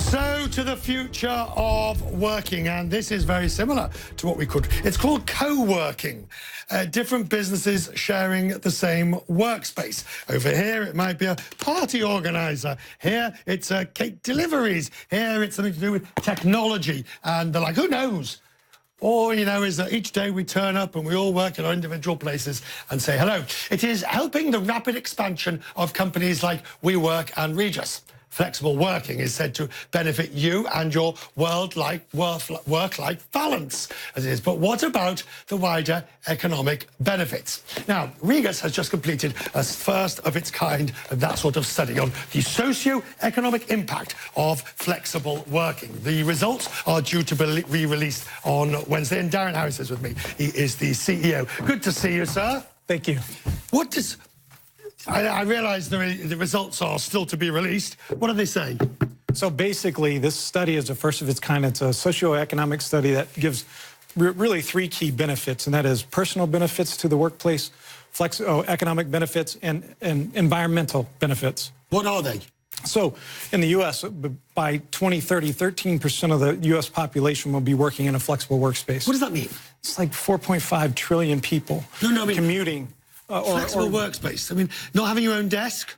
So to the future of working, and this is very similar to what we could, it's called co-working. Different businesses sharing the same workspace. Over here, it might be a party organizer. Here, it's cake deliveries. Here, it's something to do with technology. And they're like, who knows? All you know is that each day we turn up and we all work in our individual places and say hello. It is helping the rapid expansion of companies like WeWork and Regus. Flexible working is said to benefit you and your work-life balance, as it is. But what about the wider economic benefits? Now, Regus has just completed a first of its kind of that sort of study on the socio-economic impact of flexible working. The results are due to be released on Wednesday, and Darren Harris is with me. He is the CEO. Good to see you, sir. Thank you. What does... I realise the results are still to be released. What do they say? So basically, this study is the first of its kind. It's a socioeconomic study that gives really three key benefits, and that is personal benefits to the workplace, economic benefits, and environmental benefits. What are they? So in the U.S., by 2030, 13% of the U.S. population will be working in a flexible workspace. What does that mean? It's like 4.5 trillion people commuting. Flexible workspace. I mean, not having your own desk?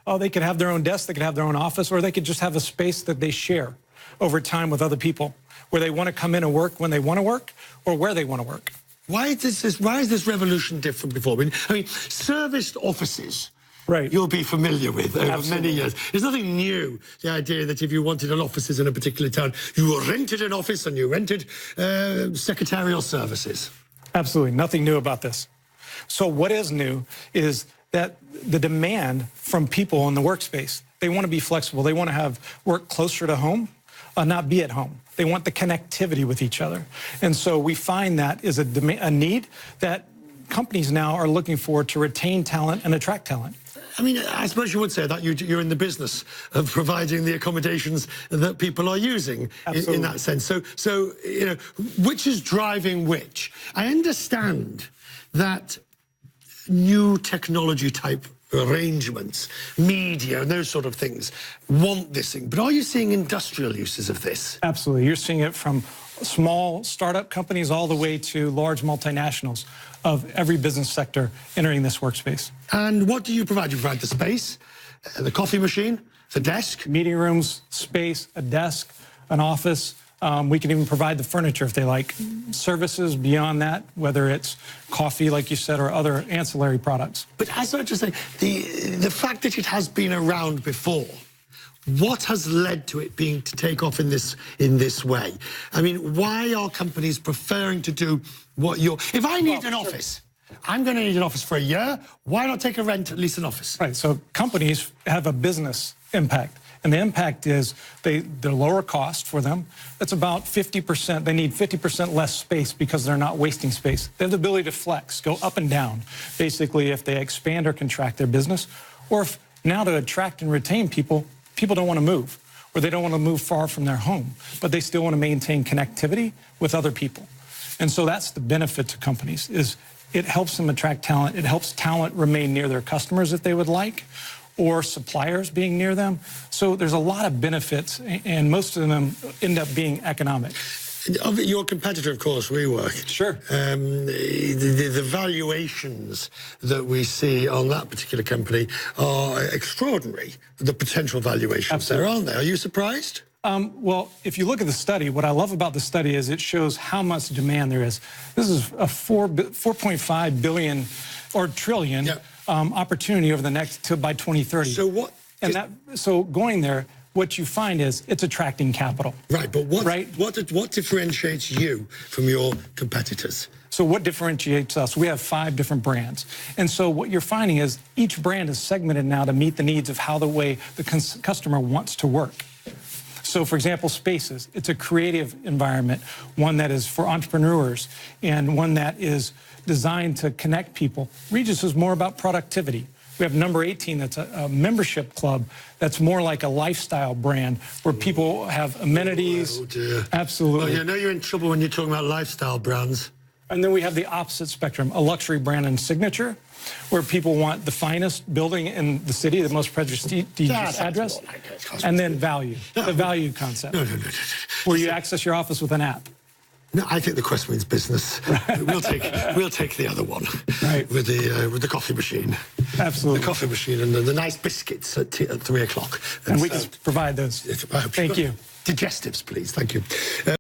Oh, they could have their own desk, they could have their own office, or they could just have a space that they share over time with other people, where they want to come in and work when they want to work, or where they want to work. Why is this revolution different before? I mean, serviced offices, right, you'll be familiar with over many years. There's nothing new, the idea that if you wanted an offices in a particular town, you rented an office and you rented secretarial services. Absolutely, nothing new about this. So what is new is that the demand from people in the workspace, they want to be flexible. They want to have work closer to home, not be at home. They want the connectivity with each other. And so we find that is a need that companies now are looking for to retain talent and attract talent. I mean, I suppose you would say that you're in the business of providing the accommodations that people are using in that sense. So, you know, which is driving which? I understand that new technology type arrangements, media and those sort of things want this thing. But are you seeing industrial uses of this? Absolutely. You're seeing it from small startup companies all the way to large multinationals of every business sector entering this workspace. And what do you provide? You provide the space, the coffee machine, the desk? Meeting rooms, space, a desk, an office. We can even provide the furniture if they like. Services beyond that, whether it's coffee, like you said, or other ancillary products. But as I just say, the fact that it has been around before, what has led to it being to take off in this way? I mean, why are companies preferring to do what you're... If I need an office, I'm going to need an office for a year. Why not take a rent, at least an office? Right, so companies have a business impact. And the impact is they're lower cost for them. That's about 50%. They need 50% less space because they're not wasting space. They have the ability to flex, go up and down, basically if they expand or contract their business. Or if now to attract and retain people, people don't want to move, or they don't want to move far from their home, but they still want to maintain connectivity with other people. And so that's the benefit to companies, is it helps them attract talent. It helps talent remain near their customers if they would like, or suppliers being near them. So there's a lot of benefits, and most of them end up being economic. Your competitor, of course, WeWork. Sure. The valuations that we see on that particular company are extraordinary, the potential valuations there, aren't they? Are you surprised? Well, if you look at the study, what I love about the study is it shows how much demand there is. This is a 4.5 billion or trillion opportunity over the next by 2030. So what? And so going there, what you find is it's attracting capital. Right, but what differentiates you from your competitors? So what differentiates us? We have 5 different brands. And so what you're finding is each brand is segmented now to meet the needs of how the way the customer wants to work. So, for example, Spaces, it's a creative environment, one that is for entrepreneurs and one that is designed to connect people. Regus is more about productivity. We have number 18, that's a membership club that's more like a lifestyle brand where people have amenities. Oh, dear. Absolutely. Well, you know you're in trouble when you're talking about lifestyle brands. And then we have the opposite spectrum, a luxury brand and signature, where people want the finest building in the city, the most prestigious address, and then value, the value concept, where you access your office with an app. No, I think the quest means business. We'll take the other one, right, with the coffee machine. Absolutely, the coffee machine and the nice biscuits at 3 o'clock. And we can provide those. Thank you. Digestives, please. Thank you.